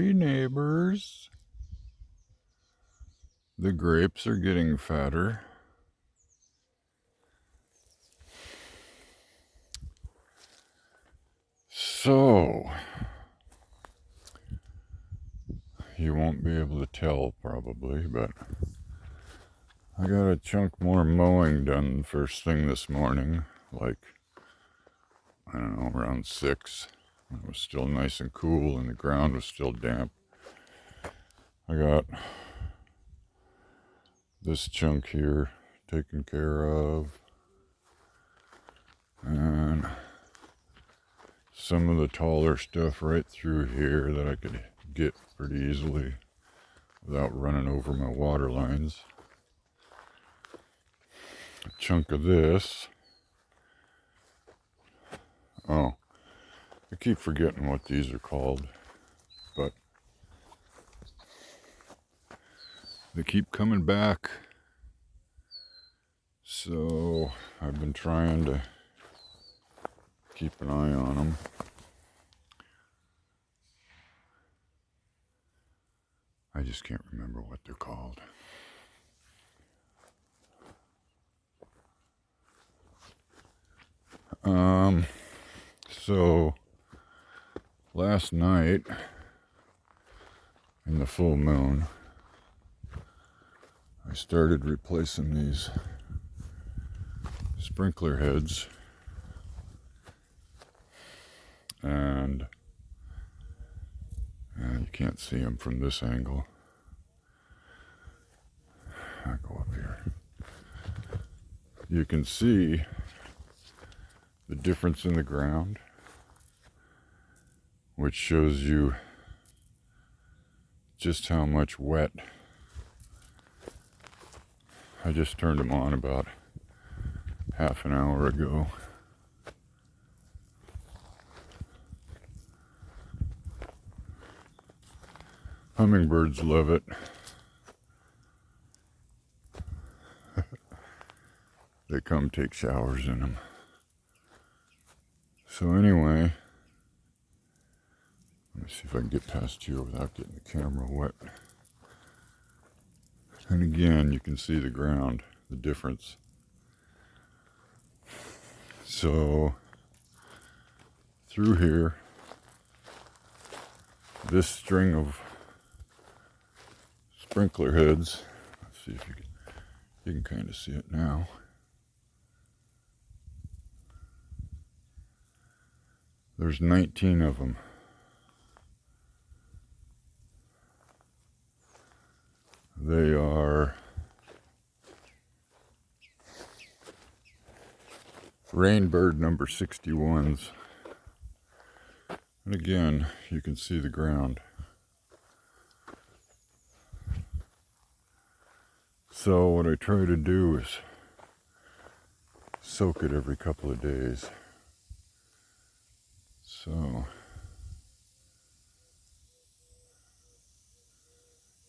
Howdy, neighbors. The grapes are getting fatter. So, you won't be able to tell probably, but I got a chunk more mowing done first thing this morning, like, I don't know, around 6. It was still nice and cool and the ground was still damp. I got this chunk here taken care of, and some of the taller stuff right through here that I could get pretty easily without running over my water lines. A chunk of this. Oh, I keep forgetting what these are called, but they keep coming back. So I've been trying to keep an eye on them. I just can't remember what they're called. So last night in the full moon, I started replacing these sprinkler heads, and you can't see them from this angle. I'll go up here. You can see the difference in the ground, which shows you just how much wet. I just turned them on about half an hour ago. Hummingbirds love it. They come take showers in them. So anyway, let me see if I can get past here without getting the camera wet. And again, you can see the ground, the difference. So through here, this string of sprinkler heads, let's see if you can kind of see it now. There's 19 of them. They are Rainbird number 61s. And again, you can see the ground. So what I try to do is soak it every couple of days. So,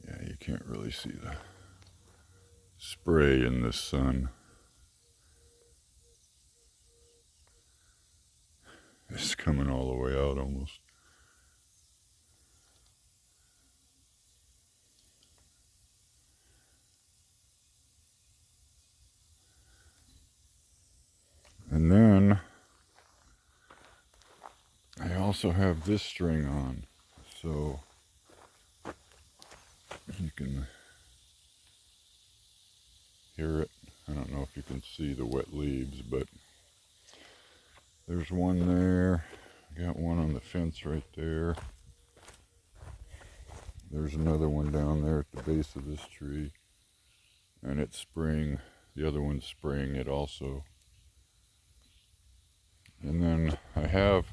yeah, you can't really see the spray in the sun. It's coming all the way out almost. And then I also have this string on, so you can hear it. I don't know if you can see the wet leaves, but there's one there. Got one on the fence right there. There's another one down there at the base of this tree, and it's spraying. The other one's spraying it also. And then I have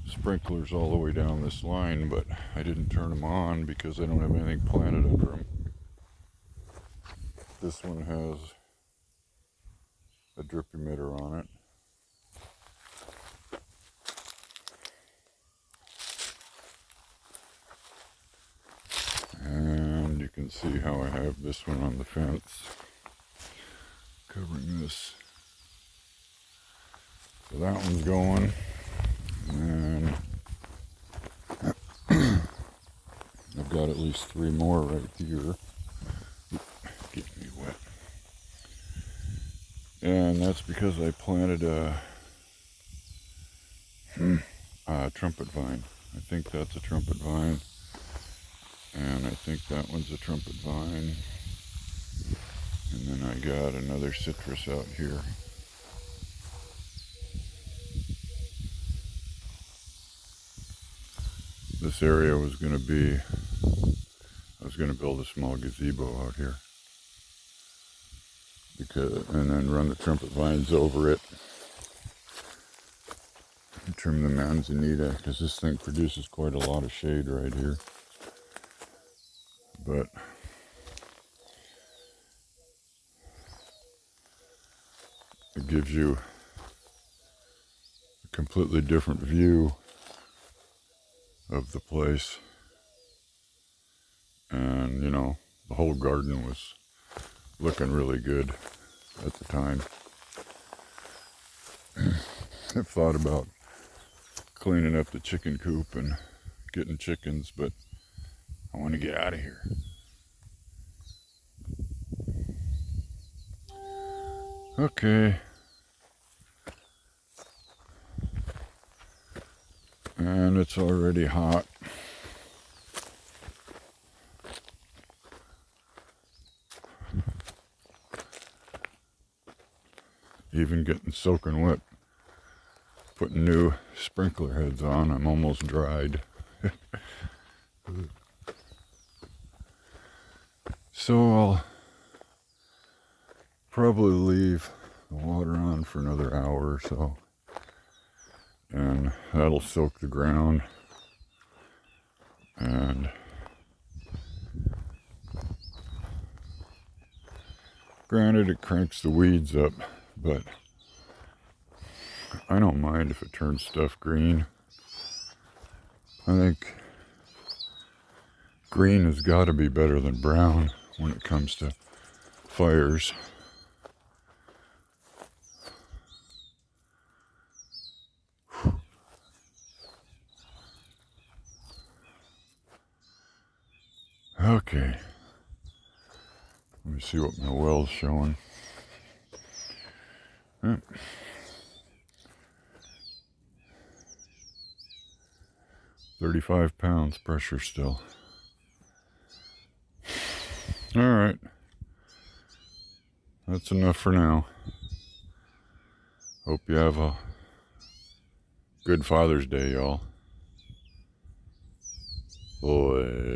sprinklers all the way down this line, but I didn't turn them on because I don't have anything planted under them. This one has a drip emitter on it. And you can see how I have this one on the fence, covering this. So that one's going. And got at least 3 more right here. Getting me wet. And that's because I planted a trumpet vine. I think that's a trumpet vine. And I think that one's a trumpet vine. And then I got another citrus out here. This area was going to be, I was going to build a small gazebo out here. And then run the trumpet vines over it. And trim the manzanita, because this thing produces quite a lot of shade right here. But it gives you a completely different view of the place. And, you know, the whole garden was looking really good at the time. I've thought about cleaning up the chicken coop and getting chickens, but I want to get out of here. Okay. And it's already hot. Even getting soaking wet. Putting new sprinkler heads on. I'm almost dried. So I'll probably leave the water on for another hour or so. And that'll soak the ground. And granted, it cranks the weeds up, but I don't mind if it turns stuff green. I think green has got to be better than brown when it comes to fires. Okay. Let me see what my well's showing. 35 pounds pressure still. All right. That's enough for now. Hope you have a good Father's Day, y'all. Boy.